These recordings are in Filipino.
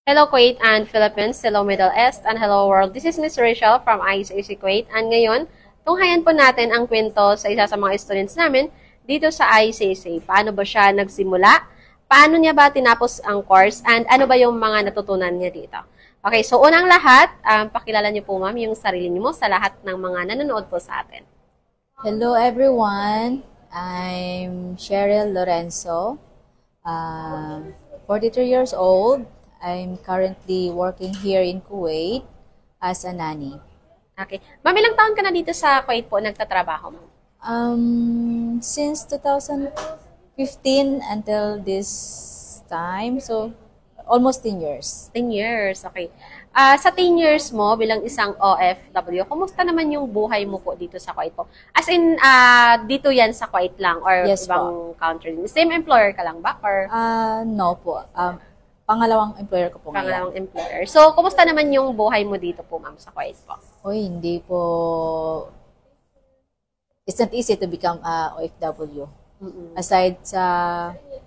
Hello Kuwait and Philippines, hello Middle East, and hello world. This is Miss Rachel from ICAC Kuwait. And ngayon, tunghayan po natin ang kwento sa isa sa mga students namin dito sa ICAC. Paano ba siya nagsimula? Paano niya ba tinapos ang course? And ano ba yung mga natutunan niya dito? Okay, so unang lahat, pakilala niyo po ma'am yung sarili niyo sa lahat ng mga nanonood po sa atin. Hello everyone, I'm Cheryl Lorenzo, 43 years old. I'm currently working here in Kuwait as a nanny. Okay. Ma'am, ilang taon ka na dito sa Kuwait po nagtatrabaho mo? Since 2015 until this time, so almost 10 years. 10 years, okay. Sa 10 years mo bilang isang OFW, kumusta naman yung buhay mo po dito sa Kuwait po? As in, dito yan sa Kuwait lang or Yes, ibang country? Same employer ka lang ba? Or No po. Pangalawang employer ko po pangalawang employer. So, kumusta naman yung buhay mo dito po, ma'am, sa Kuwait po? Uy, hindi po. It's not easy to become a OFW. Aside sa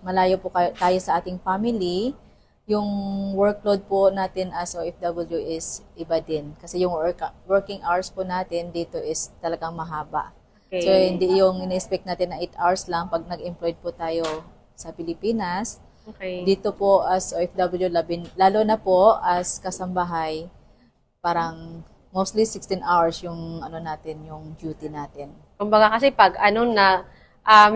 malayo po tayo sa ating family, yung workload po natin as OFW is iba din. Kasi yung working hours po natin dito is talagang mahaba. Okay. So, hindi yung in-expect natin na 8 hours lang pag nag-employed po tayo sa Pilipinas. Okay. Dito po as OFW, lalo na po as kasambahay, parang mostly 16 hours yung natin, yung duty natin. Kumbaga kasi pag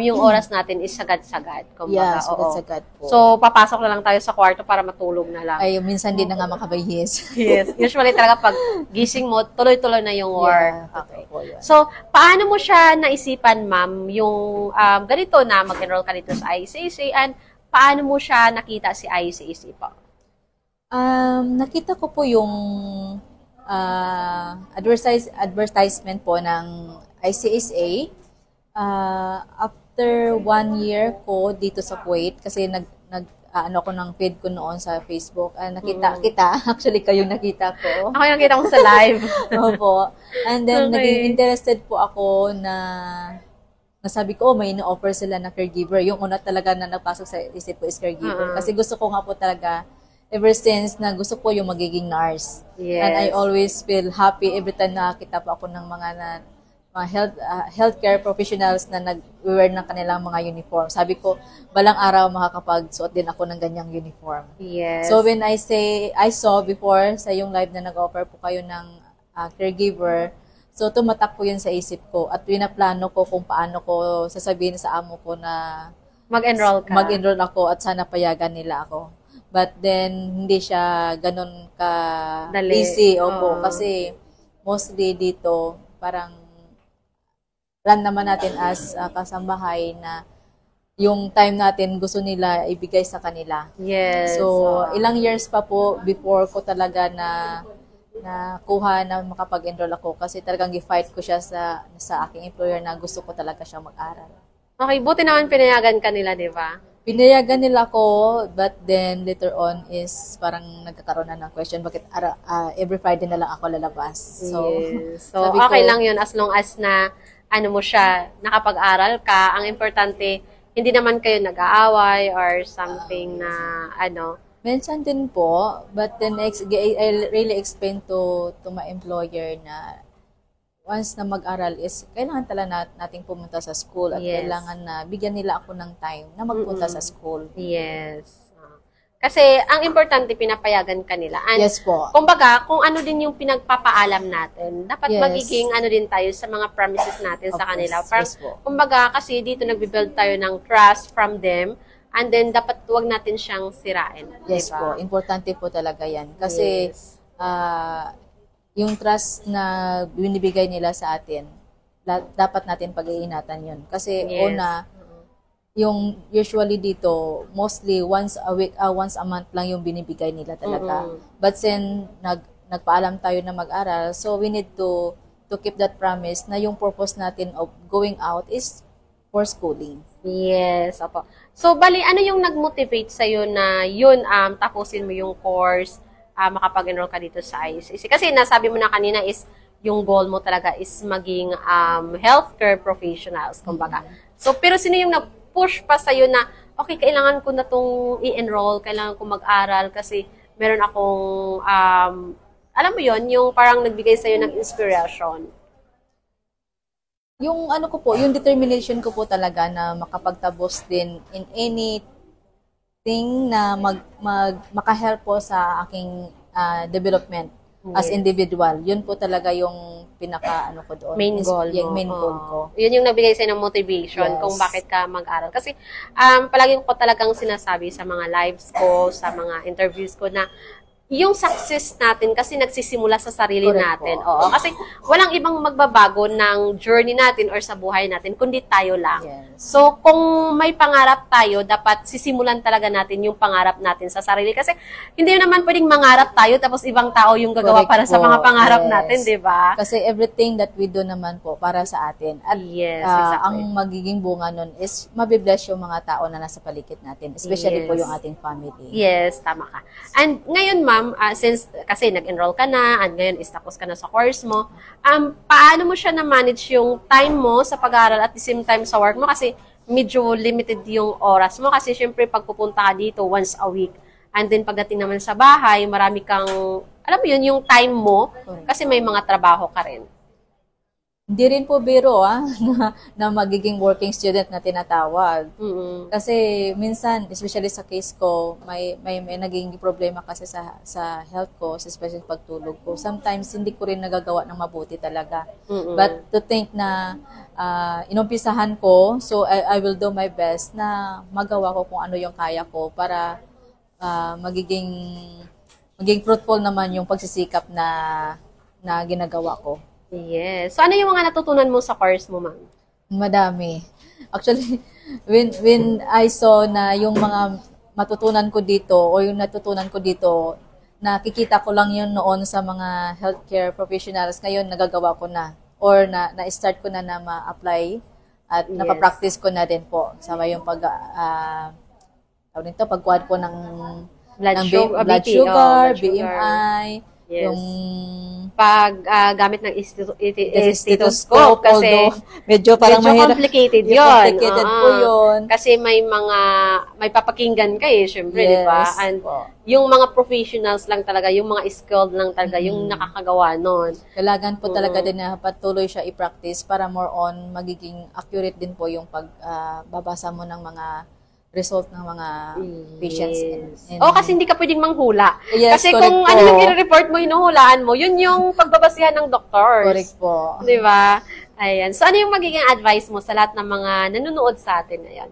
yung oras natin is sagad-sagad. Kumbaga, Yeah, sagad-sagad po. So, papasok na lang tayo sa kwarto para matulog na lang. Ay, minsan din na nga makabayis. Yes. Usually talaga pag gising mo, tuloy-tuloy na yung work. Yeah, Okay. po yun. So, paano mo siya naisipan, ma'am, yung ganito na mag-enroll ka dito sa ICAC and paano mo siya nakita si ICAC po? Nakita ko po yung advertisement po ng ICSA. After 1 year ko dito sa Kuwait, kasi ako ng feed ko noon sa Facebook. Nakita kita, actually kayo nakita ko. Ako yung nakita ko sa live. Opo. And then, Okay. naging interested po ako na nasabi ko, may ino-offer sila na caregiver. Yung una talaga na napasok sa isip ko is caregiver. Kasi gusto ko nga po talaga, ever since na gusto ko yung magiging nurse. Yes. And I always feel happy every time nakakita po ako ng mga healthcare professionals na nag-wear ng kanilang mga uniform. Sabi ko, balang araw makakapagsuot din ako ng ganyang uniform. Yes. So when I saw before sa yung live na nag-offer po kayo ng caregiver, so tumatak po yun sa isip ko at pinaplano ko kung paano ko sasabihin sa amo ko na mag-enroll ka. mag-enroll ako at sana payagan nila ako. But then, hindi siya ganun Dali. easy. Opo, Oo. kasi mostly dito, parang plan naman natin as kasambahay na yung time natin gusto nila ibigay sa kanila. Yes. So, ilang years pa po before ko talaga na kuha na makapag-enroll ako kasi talagang gi-fight ko siya sa aking employer na gusto ko talaga siya mag-aral. Okay, buti naman pinayagan ka nila, di ba? Pinayagan nila ko, but then later on is parang nagkakaroon na ng question, bakit every Friday na lang ako lalabas? So, yes. So sabi okay ko, lang yun as long as na mo siya, nakapag-aral ka. Ang importante, hindi naman kayo nag-aaway or something na Mention din po, but then I really explain to my employer na once na mag-aral is kailangan talaga nating pumunta sa school at Yes. kailangan na bigyan nila ako ng time na magpunta sa school. Yes. Kasi ang importante, pinapayagan ka nila. And Yes po. kumbaga, kung ano din yung pinagpapaalam natin, dapat Yes. magiging din tayo sa mga promises natin sa Of kanila. course. Parang, Yes po. kumbaga, kasi dito nagbibuild tayo ng trust from them, and then dapat wag natin siyang sirain. Yes diba? po, importante po talaga yan. Kasi Yes. yung trust na binibigay nila sa atin, dapat natin pag-iinatan yun. Kasi Yes. una, yung usually dito, mostly once a week, once a month lang yung binibigay nila talaga. But then, nagpaalam tayo na mag-aral, so we need to keep that promise na yung purpose natin of going out is for schooling. Yes, opo. So, bali, ano yung nag-motivate sa'yo na yun, tapusin mo yung course, makapag-enroll ka dito sa ICAC? Kasi nasabi mo na kanina is, yung goal mo talaga is maging healthcare professionals, kumbaga. So, pero sino yung nag-push pa sa'yo na, okay, kailangan ko na itong i-enroll, kailangan ko mag-aral kasi meron akong, alam mo yon yung parang nagbigay sa'yo ng inspiration? Yung ano ko po, yung determination ko po talaga na makapagtabos din in anything na makahelp po sa aking development as individual. Yun po talaga yung pinaka ano ko doon. Main goal yung mo. main goal ko. Yun yung nagbigay sa'yo ng motivation Yes. kung bakit ka mag-aral. Kasi palagi ko talagang sinasabi sa mga lives ko, sa mga interviews ko na yung success natin kasi nagsisimula sa sarili Correct natin. po. Oo, kasi walang ibang magbabago ng journey natin or sa buhay natin kundi tayo lang. Yes. So, kung may pangarap tayo, dapat sisimulan talaga natin yung pangarap natin sa sarili. Kasi hindi naman pwedeng mangarap tayo tapos ibang tao yung gagawa Correct para sa po. mga pangarap Yes. natin, di ba? Kasi everything that we do naman po para sa atin. At Yes, ang exactly. magiging bunga nun is mabibless yung mga tao na nasa paligid natin. Especially po Yes. yung ating family. Yes, tama ka. And ngayon, ma'am, since kasi nag-enroll ka na, and ngayon is tapos ka na sa course mo, paano mo siya na-manage yung time mo sa pag-aaral at the same time sa work mo? Kasi medyo limited yung oras mo. Kasi syempre, pag pupunta ka dito once a week, and then pagdating naman sa bahay, marami kang, alam mo yun, yung time mo, kasi may mga trabaho ka rin. Hindi rin po biro na magiging working student na tinatawag. Mm-mm. Kasi minsan, especially sa case ko, may naging problema kasi sa health ko, especially pagtulog ko. Sometimes hindi ko rin nagagawa ng mabuti talaga. Mm-mm. But to think na inumpisahan ko, so I will do my best na magawa ko kung ano yung kaya ko para maging fruitful naman yung pagsisikap na ginagawa ko. Yes. So, ano yung mga natutunan mo sa course mo, ma'am? Madami. Actually, when I saw na yung mga matutunan ko dito o yung natutunan ko dito, nakikita ko lang yun noon sa mga healthcare professionals. Ngayon, nagagawa ko na or na-start ko na ma-apply at Yes. napapractice ko na din po. Sama yung pagkuhan po ng Blood blood BP, sugar, blood sugar. BMI, Yes. yung Gamit ng stethoscope, stethoscope kasi although medyo parang medyo complicated Medyo yun. complicated po yun. Kasi may papakinggan ka syempre, di ba? Yes, And po. yung mga professionals lang talaga, yung mga skilled lang talaga, yung nakakagawa nun. Kailangan po talaga din na patuloy siya i-practice para more on magiging accurate din po yung pagbabasa mo ng mga result ng mga patients. Kasi hindi ka pwedeng manghula. Yes, kasi correct kung po. ano yung i-report mo, hinuhulaan mo, yun yung pagbabasihan ng doctors. Correct po. Di ba? Ayan. So, ano yung magiging advice mo sa lahat ng mga nanonood sa atin ngayon?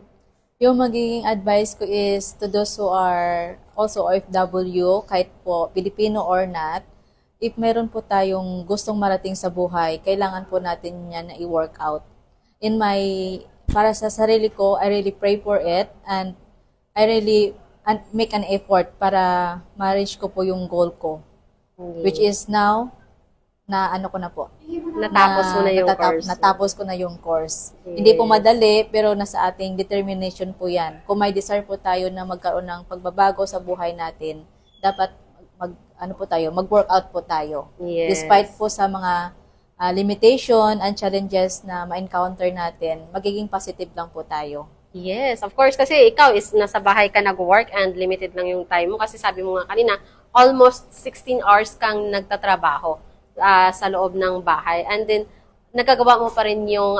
Yung magiging advice ko is to those who are also OFW, kahit po Pilipino or not, if meron po tayong gustong marating sa buhay, kailangan po natin yan na i-work out. Para sa sarili ko, I really pray for it and I really make an effort para ma-reach ko po yung goal ko. Which is now, ko na po. Natapos mo na yung course. Natapos ko na yung course. Yes. Hindi po madali, pero nasa ating determination po yan. Kung may desire po tayo na magkaroon ng pagbabago sa buhay natin, dapat mag-workout po tayo. Yes. Despite po sa mga limitation and challenges na ma-encounter natin, magiging positive lang po tayo. Yes, of course. Kasi ikaw is nasa bahay ka nag-work and limited lang yung time mo. Kasi sabi mo nga kanina, almost 16 hours kang nagtatrabaho sa loob ng bahay. And then, nagagawa mo pa rin yung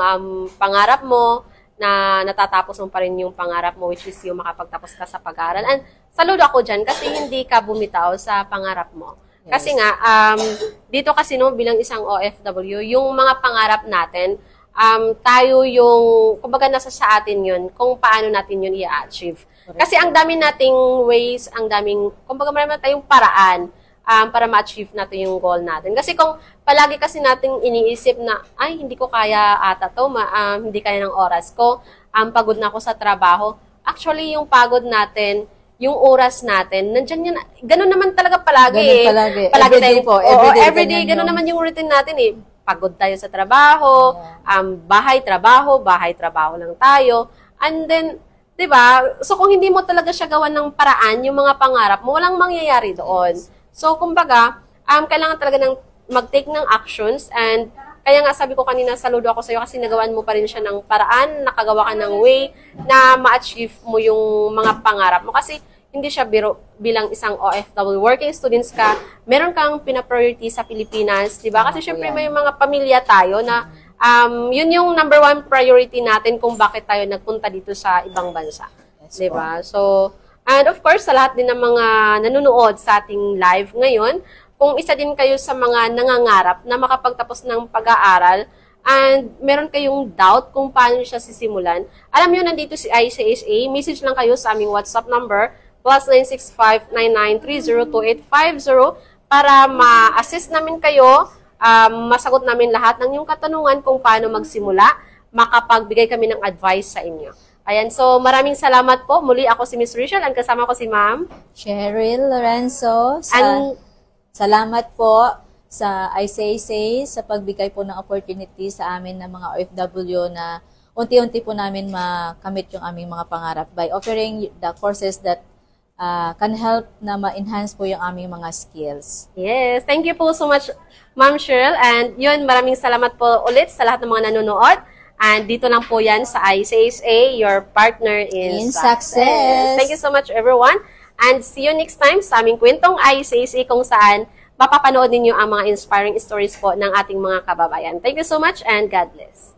pangarap mo, na natatapos mo pa rin yung pangarap mo, which is yung makapagtapos ka sa pag-aaral. And saludo ako dyan kasi hindi ka bumitaw sa pangarap mo. Yes. Kasi nga, dito kasi bilang isang OFW, yung mga pangarap natin, tayo yung, kumbaga nasa sa atin yun, kung paano natin yun i-achieve. Kasi ang dami nating ways, kumbaga marami tayong paraan para ma-achieve natin yung goal natin. Kasi kung palagi kasi nating iniisip na, ay, hindi ko kaya ata to, hindi kaya ng oras ko, pagod na ako sa trabaho. Actually, yung pagod natin, yung oras natin, nandiyan yan. Ganun naman talaga palagi. Ganun palagi. Everyday po. Everyday, ganun naman yung routine natin eh. Pagod tayo sa trabaho, bahay, trabaho lang tayo. And then, 'di ba? So kung hindi mo talaga siya gawan ng paraan yung mga pangarap mo, walang mangyayari doon. So kumbaga, kailangan talaga ng mag-take ng actions and kaya nga sabi ko kanina, saludo ako sa iyo kasi nagawan mo pa rin siya ng paraan, nakagawa ka ng way na ma-achieve mo yung mga pangarap mo. Kasi hindi siya bilang isang OFW. Working students ka, meron kang pina-priority sa Pilipinas, di ba? Kasi syempre may mga pamilya tayo na yun yung number one priority natin kung bakit tayo nagpunta dito sa ibang bansa. Yes, Di ba? So, and of course, sa lahat din ng mga nanonood sa ating live ngayon, kung isa din kayo sa mga nangangarap na makapagtapos ng pag-aaral and meron kayong doubt kung paano siya sisimulan, alam nyo, nandito si ICSA, message lang kayo sa aming WhatsApp number, +965-993-02850 para ma-assist namin kayo, masagot namin lahat ng yung katanungan kung paano magsimula, makapagbigay kami ng advice sa inyo. Ayan, so maraming salamat po. Muli ako si Miss Rachel and kasama ko si Ma'am Cheryl Lorenzo. Salamat po sa ICSA sa pagbigay po ng opportunity sa amin ng mga OFW na unti-unti po namin makamit yung aming mga pangarap by offering the courses that can help na ma-enhance po yung aming mga skills. Yes, thank you po so much, Ma'am Cheryl. And yun, maraming salamat po ulit sa lahat ng mga nanonood. And dito lang po yan sa ICSA, your partner in success. Thank you so much, everyone. And see you next time sa aming kwentong ICSA kung saan mapapanood ninyo ang mga inspiring stories po ng ating mga kababayan. Thank you so much and God bless.